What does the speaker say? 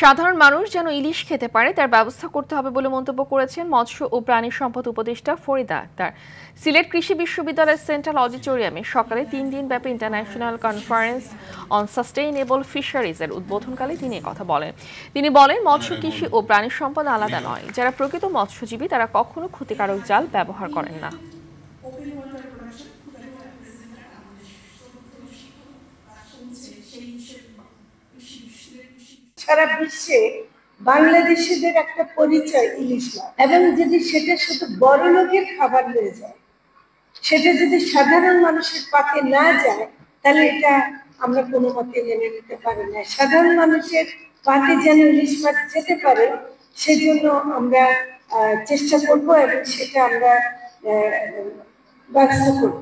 সাধারণ মানুষ যেন ইলিশ খেতে পারে তার ব্যবস্থা করতে হবে বলে মন্তব্য করেছেন মৎস্য ও প্রাণী সম্পদ উপদেষ্টা ফরিদা আক্তার। সিলেট কৃষি বিশ্ববিদ্যালয়ের সেন্ট্রাল অডিটোরিয়ামে সকালে 3 দিনব্যাপী ইন্টারন্যাশনাল কনফারেন্স অন সাস্টেইনেবল ফিশারিজের উদ্বোধনকালে তিনি কথা বলেন। তিনি বলেন, মৎস্য, কৃষি ও প্রাণী সম্পদ আলাদা নয়। যারা প্রকৃত মৎস্যজীবী তারা কখনো ক্ষতিকারক জাল ব্যবহার করেন না। সারা বিশ্বে বাংলাদেশিদের একটা পরিচয় ইলিশ মাছ, এবং যদি সেটা শুধু বড় লোকের খাবার হয়ে যায়, সেটা যদি সাধারণ মানুষের পাতে না যায়, তাহলে এটা আমরা কোনো মতে মেনে নিতে পারি না। সাধারণ মানুষের পাতে যেন ইলিশ মাছ যেতে পারে, সেজন্য আমরা চেষ্টা করব এবং সেটা আমরা ব্যবস্থা করব।